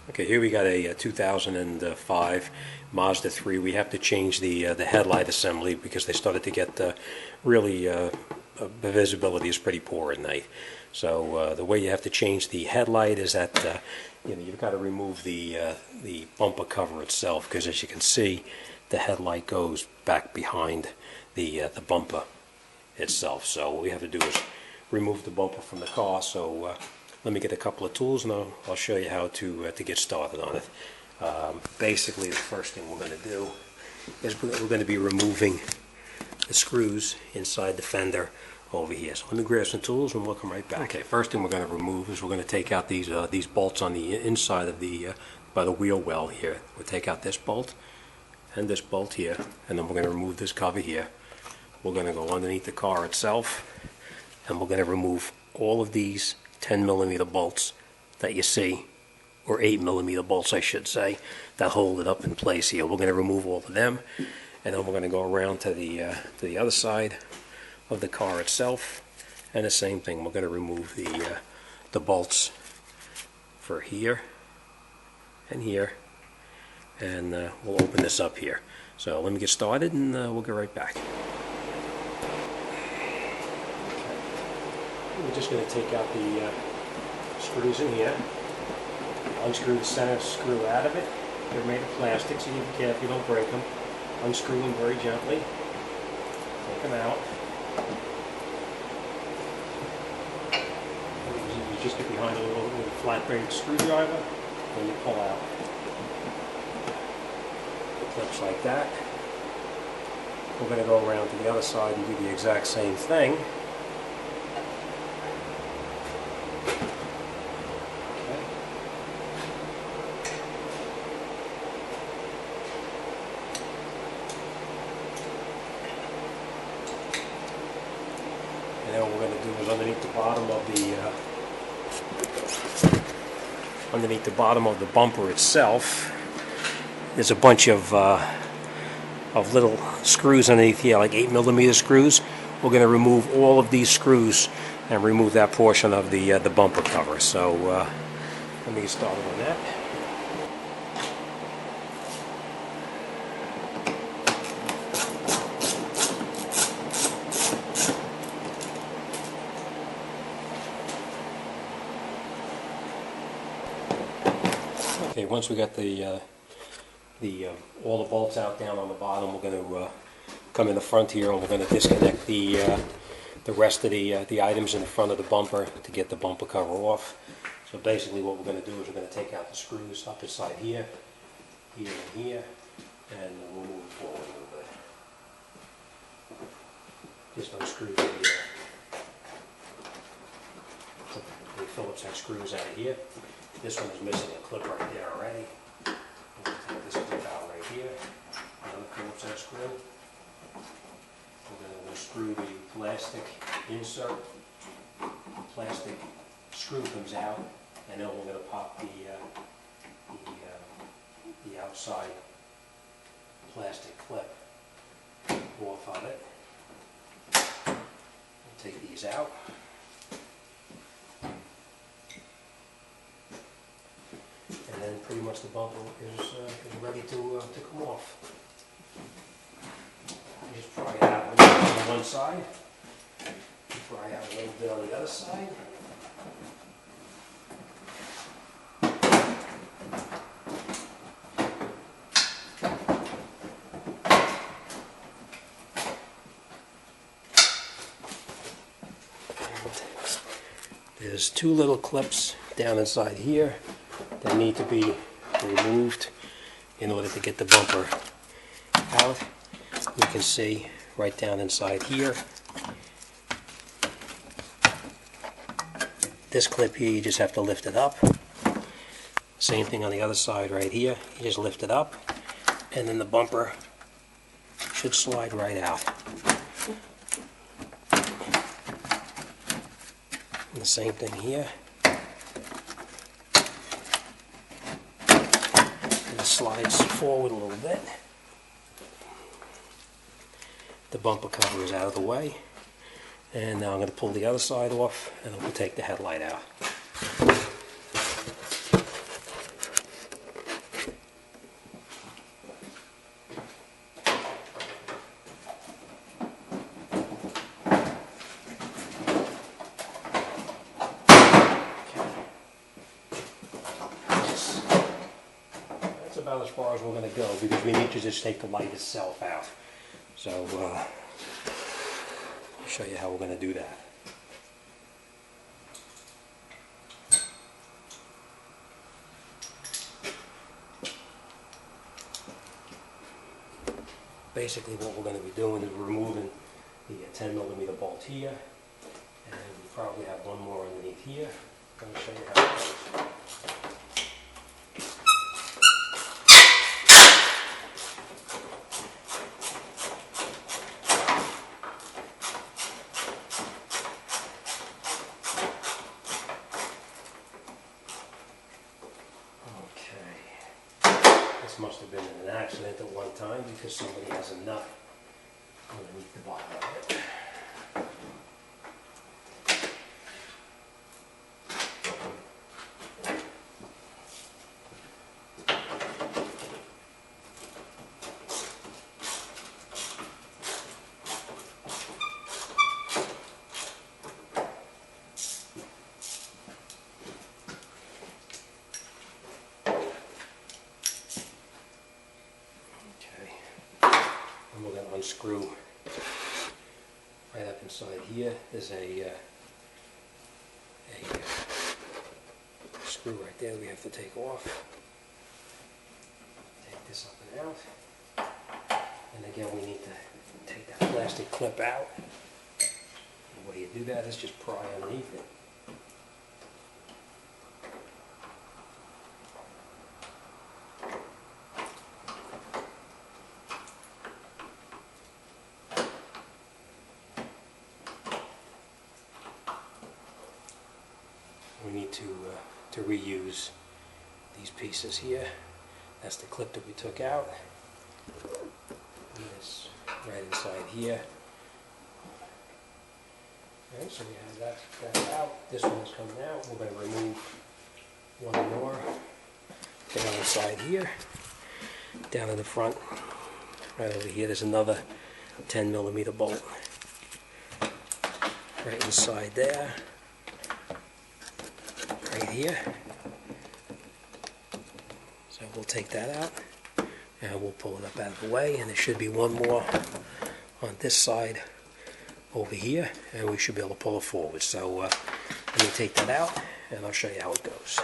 Okay, here we got a 2005 Mazda 3. We have to change the headlight assembly because they started to get really the visibility is pretty poor at night. So the way you have to change the headlight is that you've got to remove the bumper cover itself, because as you can see, the headlight goes back behind the bumper itself. So what we have to do is remove the bumper from the car. So let me get a couple of tools and I'll show you how to get started on it. Basically, the first thing we're going to do is we're going to be removing the screws inside the fender over here. So let me grab some tools and we'll come right back. Okay, first thing we're going to remove is we're going to take out these bolts on the inside of the by the wheel well here. We'll take out this bolt and this bolt here, and then we're going to remove this cover here. We're going to go underneath the car itself, and we're going to remove all of these 10mm bolts that you see, or 8mm bolts I should say, that hold it up in place here. We're going to remove all of them, and then we're going to go around to the other side of the car itself, and the same thing. We're going to remove the bolts for here and here, and we'll open this up here. So let me get started and we'll get right back. We're just going to take out the screws in here, unscrew the center screw out of it. They're made of plastic, so you be careful you don't break them. Unscrew them very gently, take them out. You just get behind a little flat blade screwdriver when you pull out. It clips like that. We're going to go around to the other side and do the exact same thing. And then what we're going to do is underneath the bottom of the bumper itself, there's a bunch of little screws underneath here, like 8mm screws. We're going to remove all of these screws and remove that portion of the bumper cover. So let me get started on that. Okay, once we got all the bolts out down on the bottom, we're going to come in the front here and we're going to disconnect the rest of the items in the front of the bumper to get the bumper cover off. So basically what we're going to do is we're going to take out the screws up inside here, here and here, and we'll move it forward a little bit. Just unscrew the Phillips head screws out of here. This one is missing a clip right there already. We're going to take this clip out right here, another Phillips head screw. We're going to unscrew the plastic insert. The plastic screw comes out, and then we're going to pop the outside plastic clip off of it. We'll take these out. And then pretty much the bumper is ready to come off. Just pry it out a little bit on one side, pry out a little bit on the other side. And there's two little clips down inside here that need to be removed in order to get the bumper out. You can see right down inside here. This clip here, you just have to lift it up. Same thing on the other side right here. You just lift it up, and then the bumper should slide right out. And the same thing here. And it slides forward a little bit. The bumper cover is out of the way, and now I'm going to pull the other side off and we'll take the headlight out. about as far as we're going to go, because we need to just take the light itself out. So I'll show you how we're going to do that. Basically what we're going to be doing is removing the 10mm bolt here, and we probably have one more underneath here. I'm going to show you how it goes. Must have been in an accident at one time, because somebody has a nut underneath the bottom of it. We're going to unscrew right up inside here. There's a screw right there that we have to take off. Take this up and out. And again, we need to take that plastic clip out. And the way you do that is just pry underneath it. We need to reuse these pieces here. That's the clip that we took out. And this right inside here. Alright, so we have that out. This one's coming out. We're going to remove one more. Down inside here. Down in the front. Right over here there's another 10mm bolt. Right inside there. Right here. So we'll take that out and we'll pull it up out of the way, and there should be one more on this side over here, and we should be able to pull it forward. So let me take that out and I'll show you how it goes.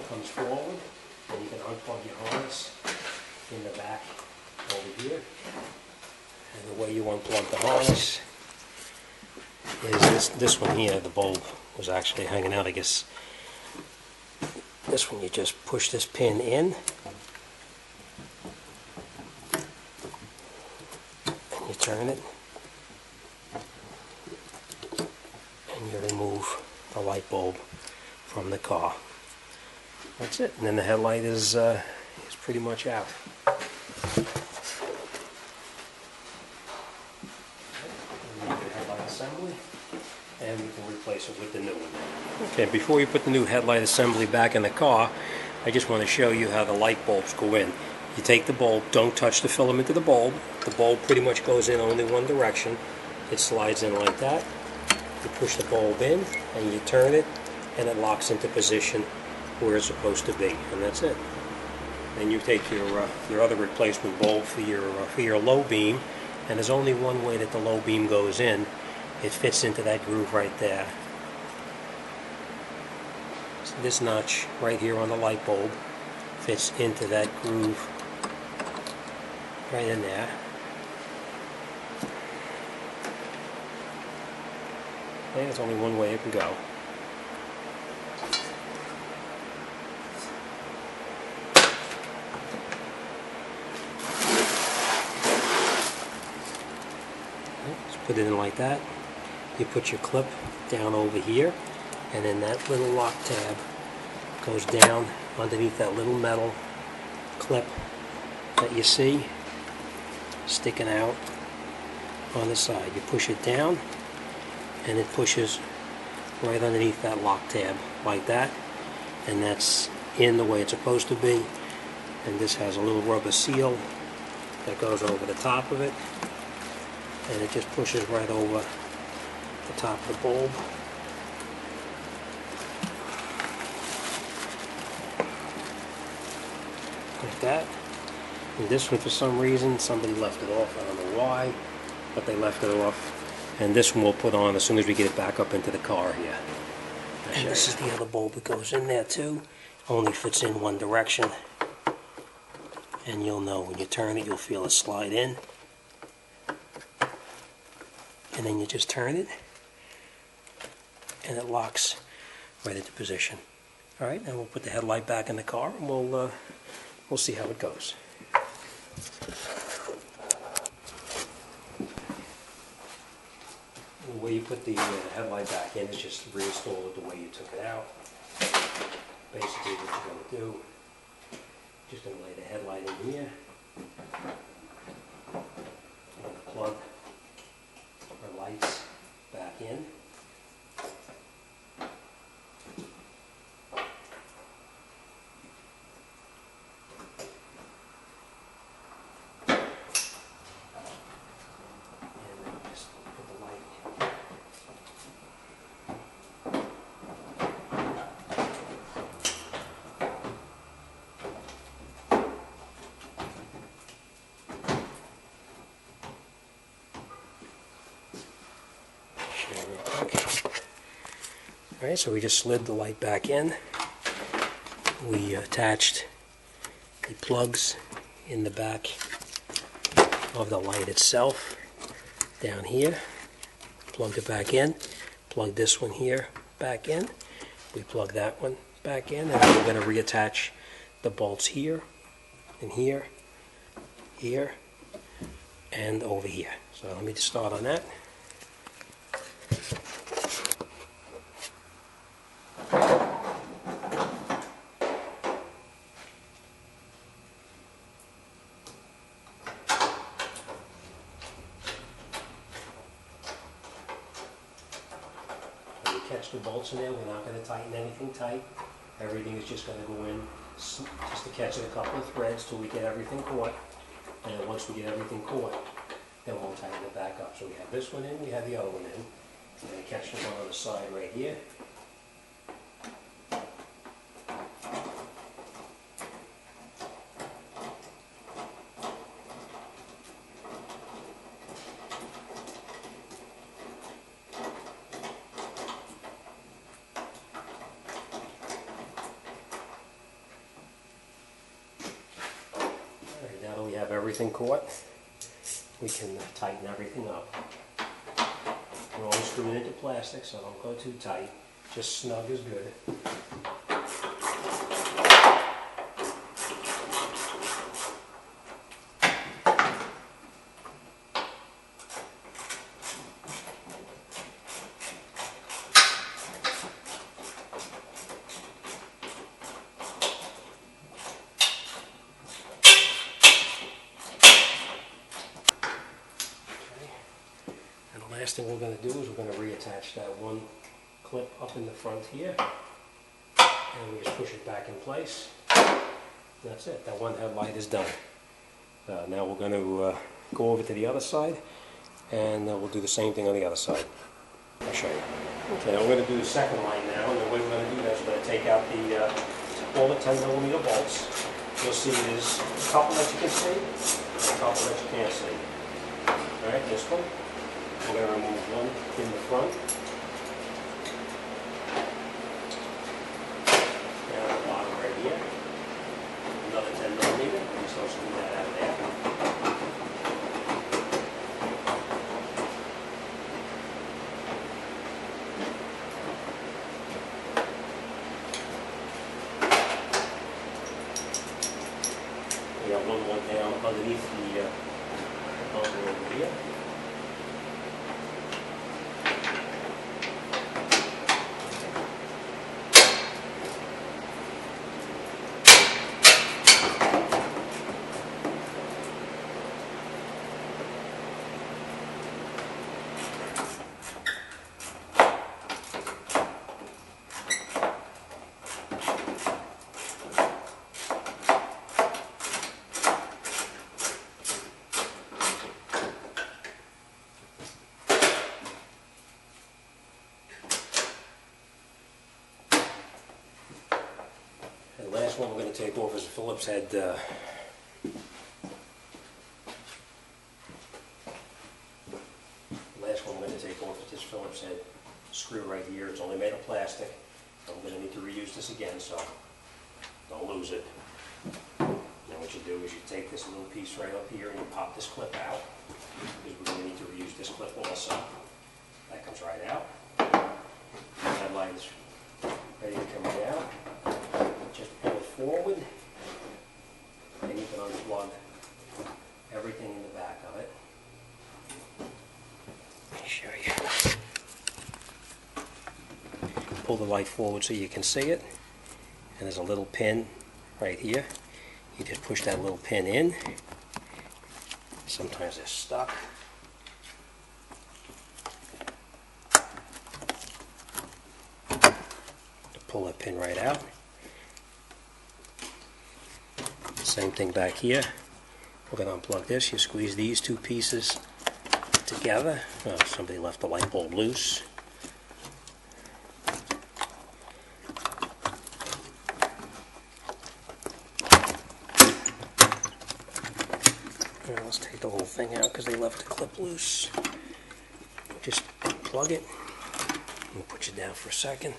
Comes forward, and you can unplug your harness in the back over here. And the way you unplug the harness is this one here. The bulb was actually hanging out, I guess. This one, you just push this pin in, and you turn it, and you remove the light bulb from the car. That's it, and then the headlight is pretty much out. Headlight assembly, and we can replace it with the new one. Okay, before you put the new headlight assembly back in the car, I just want to show you how the light bulbs go in. You take the bulb, don't touch the filament of the bulb. The bulb pretty much goes in only one direction. It slides in like that, You push the bulb in and you turn it, and it locks into position where it's supposed to be, and that's it. Then you take your other replacement bulb for your low beam, and there's only one way that the low beam goes in. It fits into that groove right there. So this notch right here on the light bulb fits into that groove right in there. And there's only one way it can go. Just put it in like that. You put your clip down over here, and then that little lock tab goes down underneath that little metal clip that you see sticking out on the side. You push it down, and it pushes right underneath that lock tab like that, and that's in the way it's supposed to be. And this has a little rubber seal that goes over the top of it, and it just pushes right over the top of the bulb. Like that. And this one, for some reason, somebody left it off. I don't know why, but they left it off. And this one we'll put on as soon as we get it back up into the car here. And this is the other bulb that goes in there too. Only fits in one direction. And you'll know when you turn it, you'll feel it slide in. And then you just turn it, and it locks right into position. All right, now we'll put the headlight back in the car, and we'll see how it goes. The way you put the headlight back in is just reinstall it the way you took it out. Basically, what you're going to do, just going to lay the headlight in here, and plug our lights back in. Alright, so we just slid the light back in. We attached the plugs in the back of the light itself down here. Plugged it back in. Plug this one here back in. We plug that one back in, and then we're going to reattach the bolts here and here, here, and over here. So let me just start on that. Catch the bolts in there. We're not going to tighten anything tight. Everything is just going to go in just to catch it a couple of threads till we get everything caught. And then once we get everything caught, then we'll tighten it back up. So we have this one in, we have the other one in. We're going to catch the one on the side right here. Now that we have everything caught, we can tighten everything up. We're always screwing into plastic, so don't go too tight. Just snug is good. Last thing we're going to do is we're going to reattach that one clip up in the front here, and we just push it back in place. That's it. That one headlight is done. Now we're going to go over to the other side, and we'll do the same thing on the other side. I'll show you. Okay, I'm going to do the second line now, and the way we're going to do that is we're going to take out all the 10mm bolts. You'll see there's a couple that you can see, and a couple that you can't see. Alright, this one, we're going to remove one in the front. Down the bottom right here. Another 10mm, and so screw that out of there. We got one more down underneath the bumper over here. And the last one we're going to take off is a Phillips head. Last one we're going to take off is this Phillips head screw right here. It's only made of plastic. I'm going to need to reuse this again, so don't lose it. Now what you do is you take this little piece right up here and you pop this clip out, because we're going to need to reuse this clip also. That comes right out. The headlight is ready to come right out. Just pull it forward, and you can unplug everything in the back of it. Let me show you. Pull the light forward so you can see it, and there's a little pin right here. You just push that little pin in. Sometimes they're stuck. Pull that pin right out. Same thing back here. We're going to unplug this. You squeeze these two pieces together. Oh, somebody left the light bulb loose. Now let's take the whole thing out because they left the clip loose. Just unplug it. We'll put you down for a second.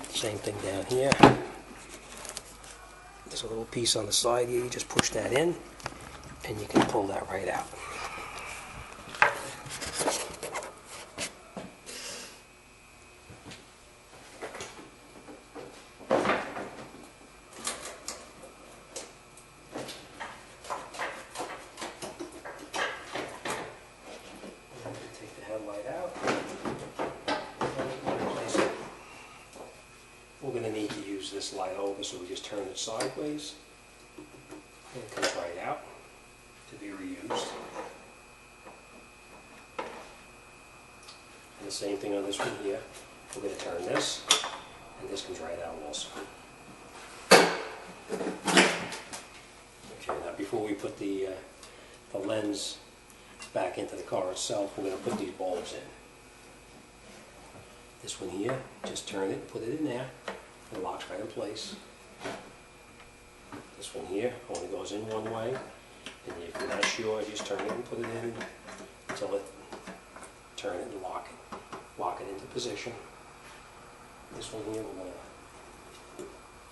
Same thing down here. There's a little piece on the side here. You just push that in, and you can pull that right out. Take the headlight out. We're going to need to use this light over, so we just turn it sideways, and it comes right out to be reused. And the same thing on this one here. We're going to turn this, and this comes right out also. Okay, now before we put the lens back into the car itself, we're going to put these bulbs in. This one here, just turn it, put it in there, and it locks right in place. This one here only goes in one way, and if you're not sure, just turn it and put it in until it, turn it and lock it into position. This one here, we're going to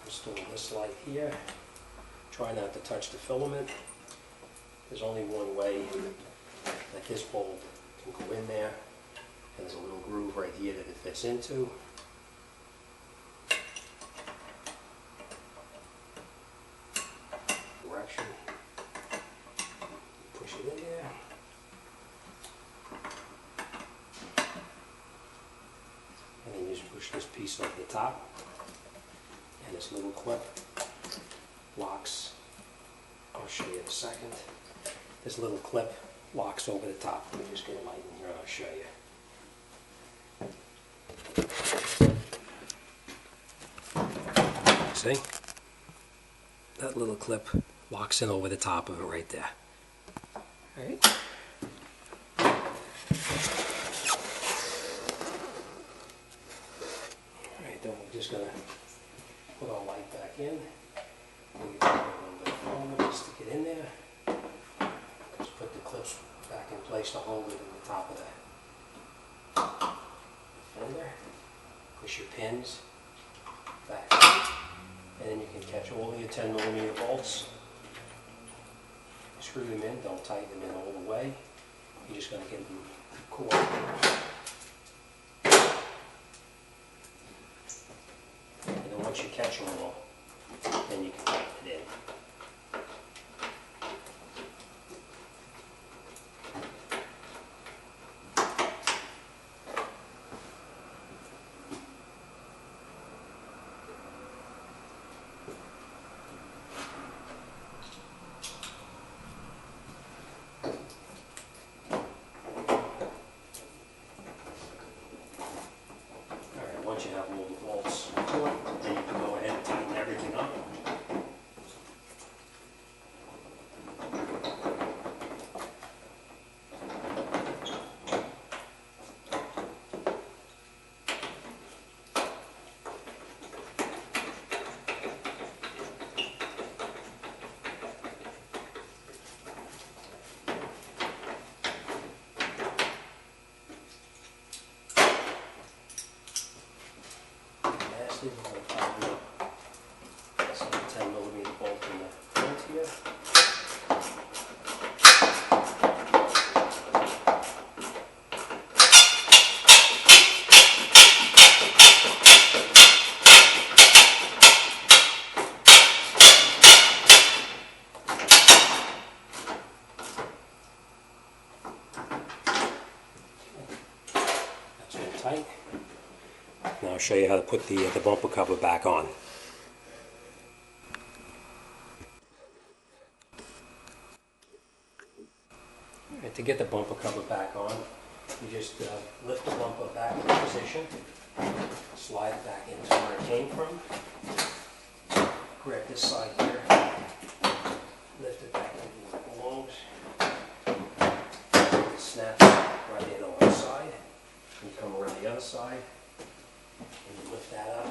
install this light here. Try not to touch the filament. There's only one way that this bulb can go in there. And there's a little groove right here that it fits into. Direction. Push it in there. And then you just push this piece over the top. this little clip locks, I'll show you in a second. This little clip locks over the top. Let me just get a light in here and I'll show you. See? That little clip locks in over the top of it right there. Alright. Alright, then we're just going to put our light back in. We'll get a little bit of foam and stick it in there. Just put the clips back in place to hold it in the top of the fender. Push your pins back in, and then you can catch all of your 10mm bolts. Screw them in, don't tighten them in all the way. You're just going to get them caught. And then once you catch them all, then you can tighten it in. Once you have all the bolts taut, then you can go ahead and tighten everything up. We're going to tighten up some 10mm bolt in the front here. That's all tight. Now I'll show you how to put the bumper cover back on. Alright, to get the bumper cover back on, you just lift the bumper back into position, slide it back into where it came from, grab this side here, lift it back into where it belongs, it snaps right in on one side, and you come around the other side, and you lift that up,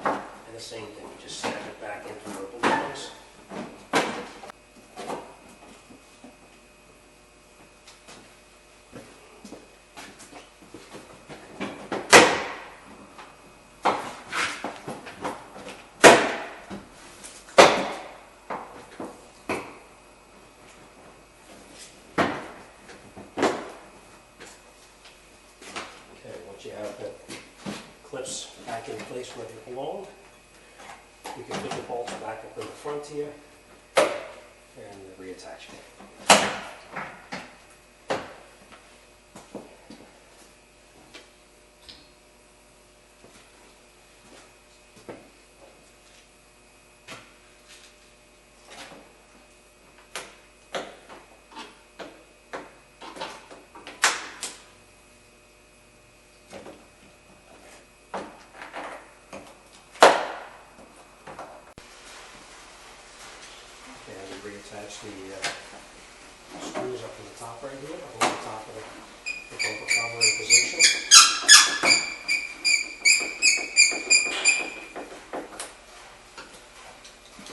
and the same thing, you just snap it back into where it belongs. Okay, once you have the clips back in place where they belong, you can put the bolts back up in the front here and reattach it. Reattach the screws up in the top right here, up on the top of the bumper cover in position.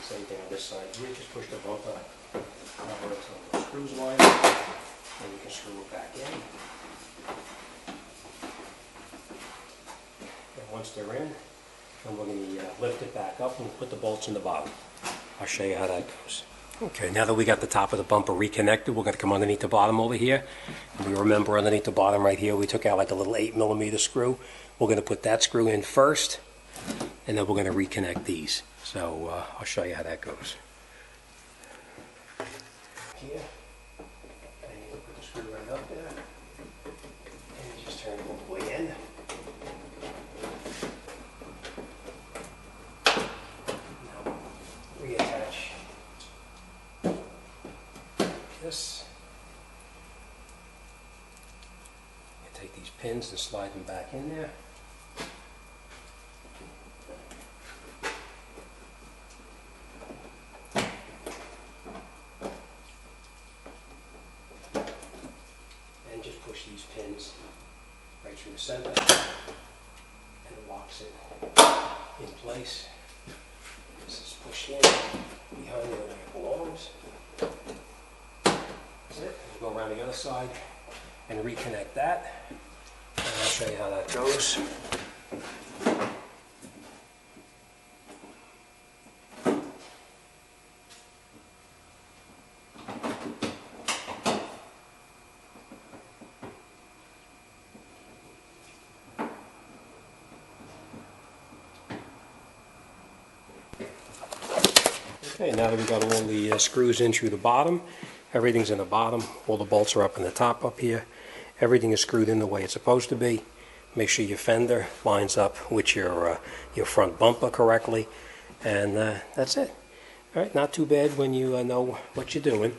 Same thing on this side here, just push the bumper cover until the screws line up, and you can screw it back in. And once they're in, then we're going to lift it back up and put the bolts in the bottom. I'll show you how that goes. Okay, now that we got the top of the bumper reconnected, we're going to come underneath the bottom over here. And we remember underneath the bottom right here, we took out like a little 8mm screw. We're going to put that screw in first, and then we're going to reconnect these. So I'll show you how that goes. Here, and you put the screw right up there, and you just turn it all the way in. this. You take these pins and slide them back in there. And just push these pins right through the center, and it locks it in place. This is pushed in behind where it belongs. That's it. We'll go around the other side and reconnect that. And I'll show you how that goes. Okay, now that we've got all the screws in through the bottom, everything's in the bottom, all the bolts are up in the top up here, everything is screwed in the way it's supposed to be. Make sure your fender lines up with your front bumper correctly, and that's it. All right, not too bad when you know what you're doing.